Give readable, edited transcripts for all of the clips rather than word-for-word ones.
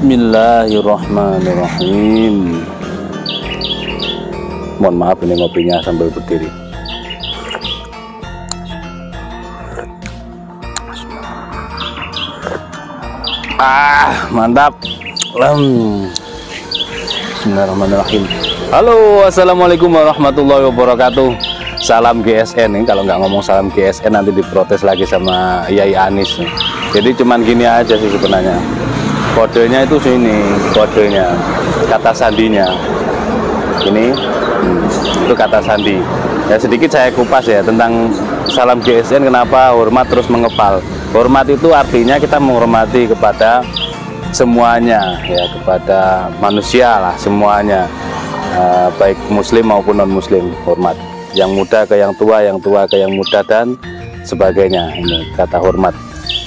Bismillahirrahmanirrahim. Mohon maaf ini ngopinya sambil berdiri. Mantap. Bismillahirrahmanirrahim. Halo, assalamualaikum warahmatullahi wabarakatuh. Salam GSN nih. Kalau nggak ngomong salam GSN nanti diprotes lagi sama Yai Anis. Jadi cuman gini aja sih sebenarnya. Kodenya itu sini, kodenya, kata sandinya. Ini itu kata sandi. Ya sedikit saya kupas ya tentang salam GSN, kenapa hormat terus mengepal. Hormat itu artinya kita menghormati kepada semuanya, ya, kepada manusia lah semuanya, baik muslim maupun non muslim. Hormat yang muda ke yang tua ke yang muda dan sebagainya. Ini kata hormat.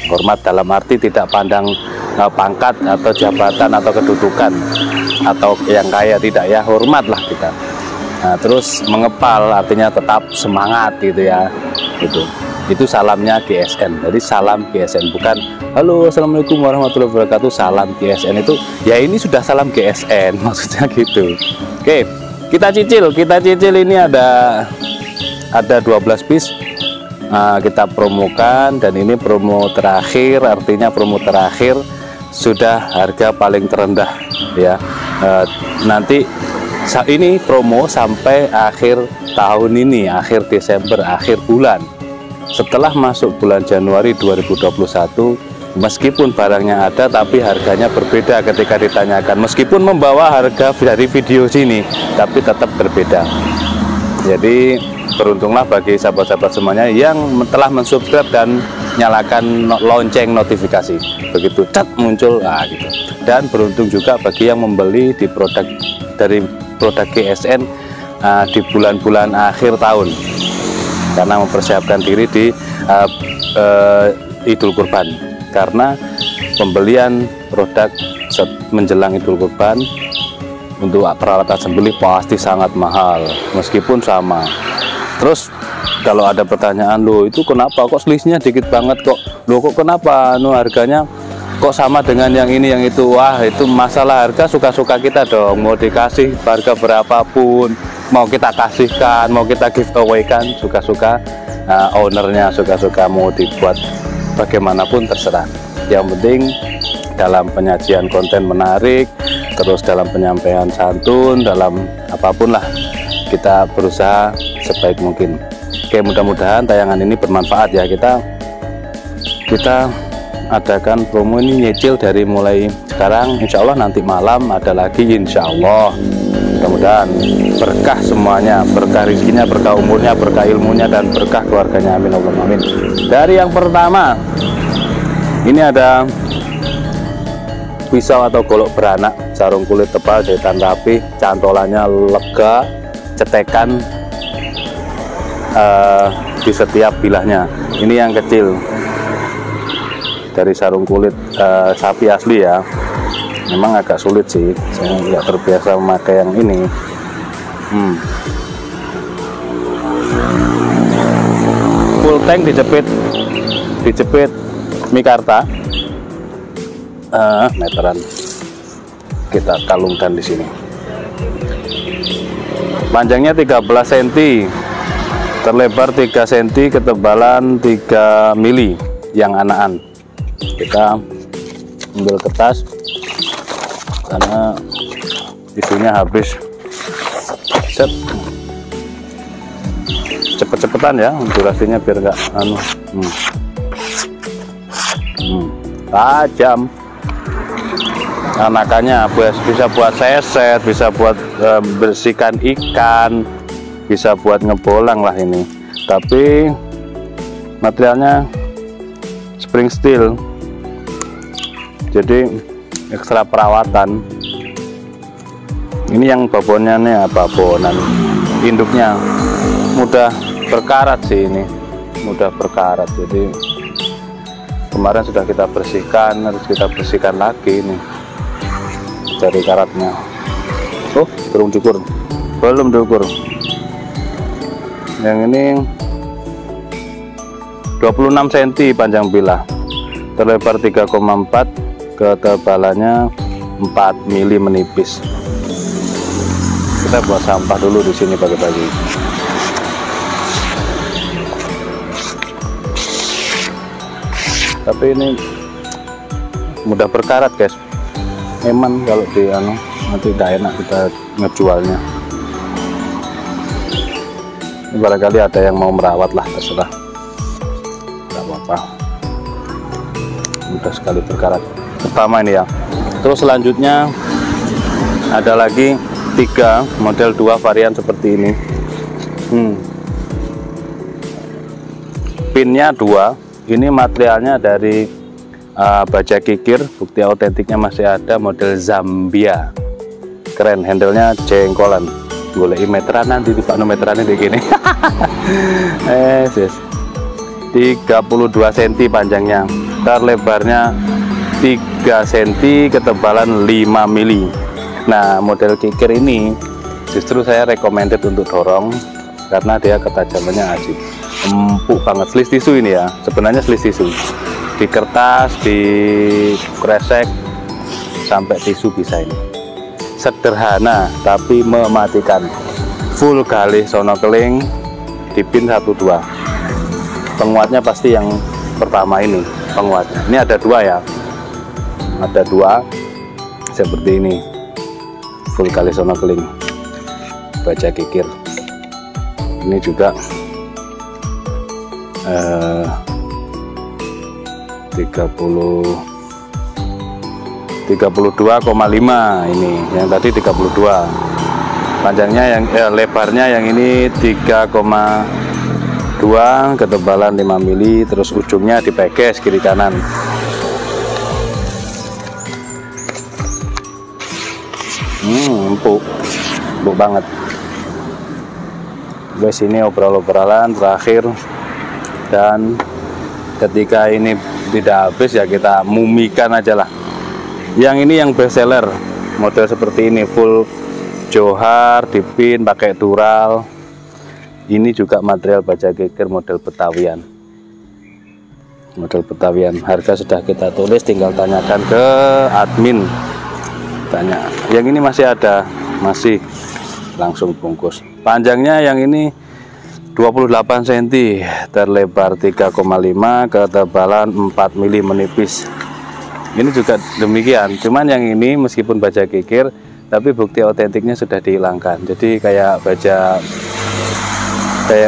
Hormat dalam arti tidak pandang pangkat atau jabatan atau kedudukan atau yang kaya, tidak, ya, hormatlah kita. Nah, terus mengepal artinya tetap semangat gitu ya. Itu salamnya GSN. Jadi salam GSN, bukan halo assalamualaikum warahmatullahi wabarakatuh. Salam GSN itu ya ini sudah salam GSN maksudnya gitu. Oke, kita cicil ini ada 12 piece. Kita promokan dan ini promo terakhir, artinya promo terakhir sudah harga paling terendah ya. Nanti ini promo sampai akhir tahun ini, akhir Desember, akhir bulan. Setelah masuk bulan Januari 2021, meskipun barangnya ada tapi harganya berbeda ketika ditanyakan. Meskipun membawa harga dari video sini tapi tetap berbeda. Jadi beruntunglah bagi sahabat-sahabat semuanya yang telah mensubscribe dan nyalakan lonceng notifikasi. Begitu cat muncul, gitu. Dan beruntung juga bagi yang membeli di dari produk GSN di bulan-bulan akhir tahun, karena mempersiapkan diri di Idul Kurban. Karena pembelian produk menjelang Idul Kurban untuk peralatan sembelih pasti sangat mahal, meskipun sama. Terus kalau ada pertanyaan, loh itu kenapa kok selisihnya dikit banget kok, loh kok kenapa harganya kok sama dengan yang ini yang itu? Wah, itu masalah harga suka-suka kita dong. Mau dikasih harga berapapun, mau kita kasihkan, mau kita giveaway kan, suka-suka ownernya, suka-suka mau dibuat bagaimanapun terserah. Yang penting dalam penyajian konten menarik, terus dalam penyampaian santun, dalam apapun lah kita berusaha sebaik mungkin. Oke, mudah-mudahan tayangan ini bermanfaat ya. Kita adakan promo ini nyicil dari mulai sekarang, insya Allah nanti malam ada lagi, insya Allah. Mudah-mudahan berkah semuanya, berkah rezekinya, berkah umurnya, berkah ilmunya, dan berkah keluarganya, amin Allahumma amin. Dari yang pertama, ini ada pisau atau golok beranak, sarung kulit tebal, jahitan rapi, cantolannya lega, cetekan di setiap bilahnya. Ini yang kecil, dari sarung kulit sapi asli ya. Memang agak sulit sih, saya nggak terbiasa memakai yang ini. Full tank dijepit mikarta meteran, kita kalungkan di sini. Panjangnya 13 cm, terlebar 3 cm, ketebalan 3 mili yang anakan. Kita ambil kertas karena isunya habis. Set, cepet-cepetan ya durasinya biar enggak tajam. Anakannya bisa buat seset, bisa buat bersihkan ikan, bisa buat ngebolang lah ini. Tapi materialnya spring steel, jadi ekstra perawatan. Ini yang babonnya nih, babonan induknya mudah berkarat sih, ini mudah berkarat. Jadi kemarin sudah kita bersihkan, harus kita bersihkan lagi nih dari karatnya. Oh, belum diukur. Yang ini 26 cm panjang bilah, terlebar 3,4, ketebalannya 4 mili menipis. Kita buat sampah dulu di sini pagi-pagi. Tapi ini mudah berkarat guys. Emang kalau di nanti tidak enak kita ngejualnya. Ini barangkali ada yang mau merawat lah, terserah, nggak apa-apa. Mudah sekali berkarat. Pertama ini ya. Terus selanjutnya ada lagi 3 model 2 varian seperti ini. Pinnya 2. Ini materialnya dari baja kikir, bukti autentiknya masih ada, model Zambia. Keren, handlenya jengkolan. Golek meteran nanti di Pak meteran ini gini. 32 cm panjangnya, terlebarnya 3 cm, ketebalan 5 mili. Nah, model kikir ini justru saya recommended untuk dorong karena dia ketajamannya asik, empuk banget. Slis tisu ini ya, sebenarnya slis tisu di kertas, di kresek, sampai tisu bisa ini. Sederhana tapi mematikan. Full galih sono keling, dipin 1-2. Penguatnya pasti yang pertama ini penguatnya. Ini ada 2 ya, ada 2 seperti ini. Full galih sono keling, baja kikir. Ini juga 32,5 ini, yang tadi 32. Panjangnya yang lebarnya yang ini 3,2, ketebalan 5 mili, terus ujungnya dipeges kiri kanan. Empuk banget. Guys, ini obrolan terakhir, dan ketika ini tidak habis ya kita mumikan aja lah. Yang ini yang best seller, model seperti ini, full johar, dipin pakai dural. Ini juga material baja kikir model Betawian. Model Betawian, harga sudah kita tulis, tinggal tanyakan ke admin. Tanya, yang ini masih ada, masih langsung bungkus. Panjangnya yang ini 28 cm, terlebar 3,5, ketebalan 4 mili menipis. Ini juga demikian, cuman yang ini meskipun baja kikir tapi bukti autentiknya sudah dihilangkan. Jadi kayak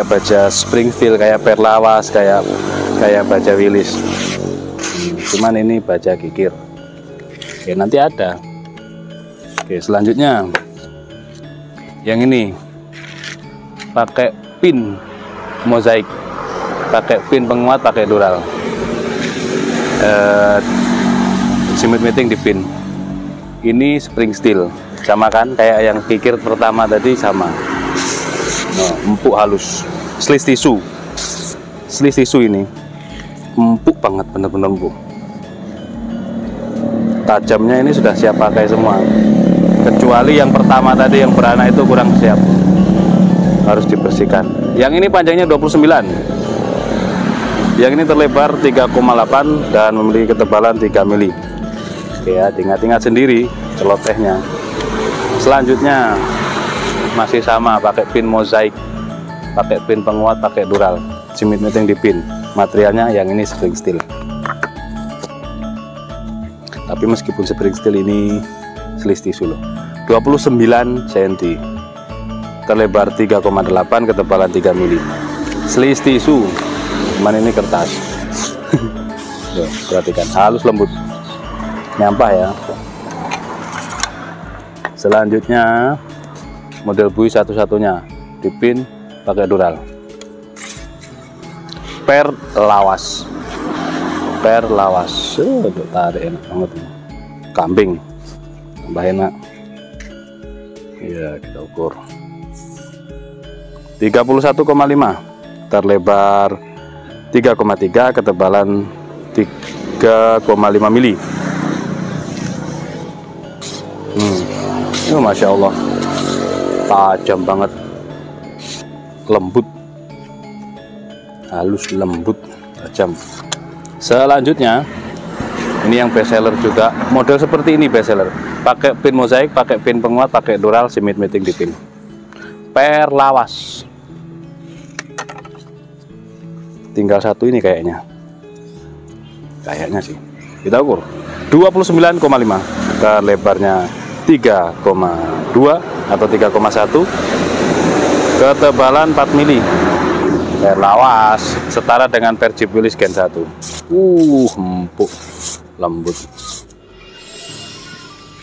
baja Springfield, kayak Perlawas, kayak baja Willis. Cuman ini baja kikir. Oke, nanti ada. Oke, selanjutnya yang ini pakai pin mozaik, pakai pin penguat, pakai dural. Simit meeting di pin. Ini spring steel, sama kan kayak yang kikir pertama tadi, sama. Nah, empuk halus. Slis tisu ini empuk banget, bener-bener empuk. Tajamnya ini sudah siap pakai semua, kecuali yang pertama tadi yang beranak itu kurang siap, harus dibersihkan. Yang ini panjangnya 29, yang ini terlebar 3,8 dan memiliki ketebalan 3 mili. Oke ya, ingat-ingat sendiri celotehnya. Selanjutnya masih sama, pakai pin mozaik, pakai pin penguat, pakai dural, simit meeting di pin. Materialnya yang ini spring steel. Tapi meskipun spring steel, ini slis tisu loh. 29 cm, terlebar 3,8, ketebalan 3 mili. Slis tisu, cuman ini kertas. Tuh, perhatikan, halus lembut, nyampah ya. Selanjutnya model bui satu-satunya, dipin pakai dural, Perlawas. Untuk tarik enak banget, kambing tambah enak ya. Kita ukur 31,5, terlebar 3,3, ketebalan 3,5 mili. Masya Allah, tajam banget, lembut, halus, lembut, tajam. Selanjutnya Ini yang best seller juga, model seperti ini best seller. Pakai pin mozaik, pakai pin penguat, pakai dural, simit meeting di pin. Perlawas. Tinggal satu ini kayaknya. Kayaknya sih. Kita ukur 29,5 ke lebarnya 3,2 atau 3,1, ketebalan 4 mili. Perlawas setara dengan Jeep Willys Gen 1. Empuk, lembut.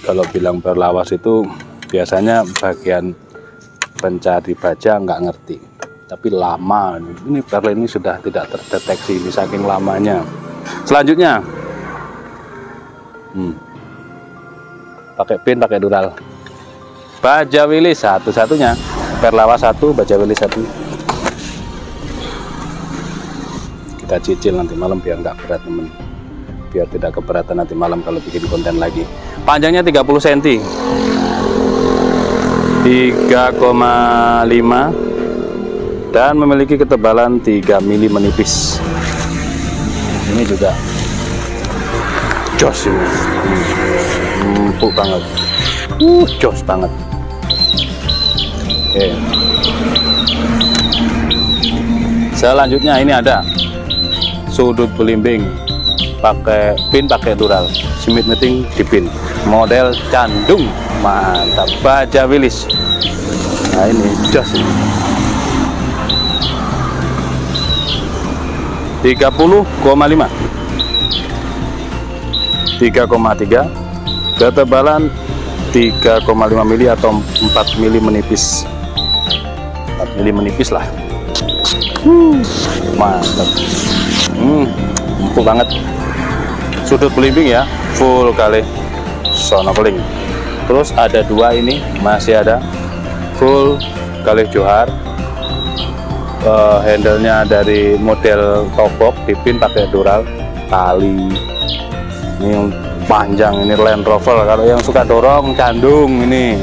Kalau bilang perlawas itu biasanya bagian pencari baja nggak ngerti, tapi lama. Ini perle ini sudah tidak terdeteksi, ini saking lamanya. Selanjutnya pakai pin, pakai dural. Baja Willys satu-satunya, perlawas 1, baja Willys 1. Kita cicil nanti malam biar nggak berat temen, biar tidak keberatan nanti malam kalau bikin konten lagi. Panjangnya 30 cm, 3,5, dan memiliki ketebalan 3 mili menipis. Ini juga jos ini, empuk banget, jos banget. Oke. Selanjutnya ini ada sudut belimbing, pakai pin, pakai dural, simit meeting di pin, model candung, mantap. Baja Willys. Nah ini jos ini. 30,5, 3,3, ketebalan 3,5 mili atau 4 mili menipis. 4 mili menipis lah. Mantap. Empuk banget. Sudut belimbing ya, full kali sonokeling. Terus ada dua ini, masih ada full kali johar. Handle-nya dari model togok, dipin pakai dural tali. Ini yang panjang, ini Land Rover. Kalau yang suka dorong candung ini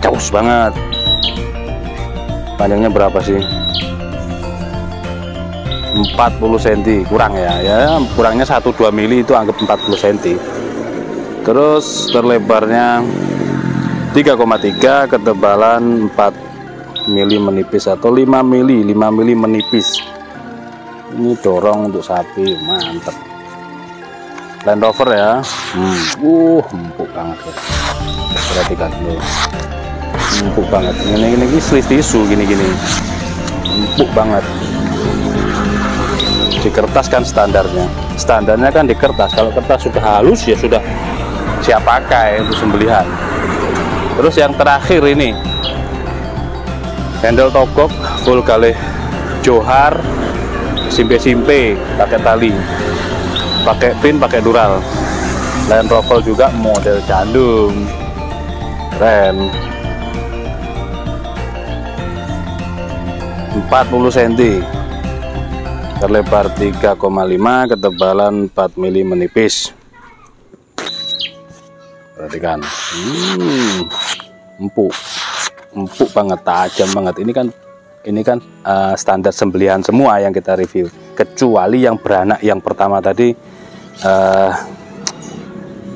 jauh banget. Panjangnya berapa sih? 40 cm kurang ya, kurangnya 1-2 mili itu anggap 40 cm. Terus terlebarnya 3,3, ketebalan 4 mili menipis atau 5 mili menipis. Ini dorong untuk sapi, mantap. Land Rover ya. Empuk banget ya. Perhatikan dulu. Empuk banget. Ini slis tisu gini-gini. Empuk banget. Di kertas kan standarnya kan di kertas. Kalau kertas sudah halus ya sudah siap pakai untuk sembelihan. Terus yang terakhir ini handle togok full kali johar, simpe pakai tali, pakai pin, pakai dural. Land Rover juga model candung, keren. 40 cm, terlebar 3,5, ketebalan 4 mili menipis. Perhatikan, empuk banget, tajam banget. Ini kan standar sembelihan semua yang kita review, kecuali yang beranak yang pertama tadi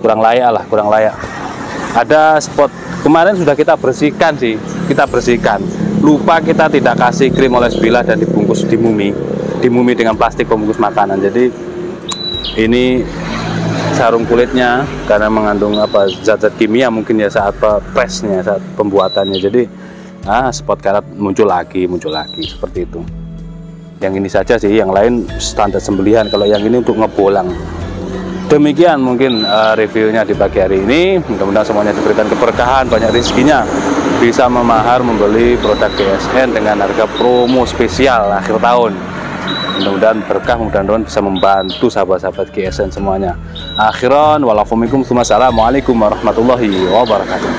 kurang layak. Ada spot kemarin sudah kita bersihkan sih, lupa kita tidak kasih krim oles bilah dan dibungkus dimumi dengan plastik pembungkus makanan. Jadi ini sarung kulitnya karena mengandung zat-zat kimia mungkin ya saat presnya, saat pembuatannya. Jadi spot karat muncul lagi seperti itu. Yang ini saja sih, yang lain standar sembelihan. Kalau yang ini untuk ngebolang. Demikian mungkin reviewnya di pagi hari ini. Mudah-mudahan semuanya diberikan keberkahan, banyak rezekinya, bisa memahar membeli produk GSN dengan harga promo spesial akhir tahun. Mudah-mudahan berkah, mudah-mudahan bisa membantu sahabat-sahabat GSN semuanya. Akhiran, walafumikum, assalamualaikum warahmatullahi wabarakatuh.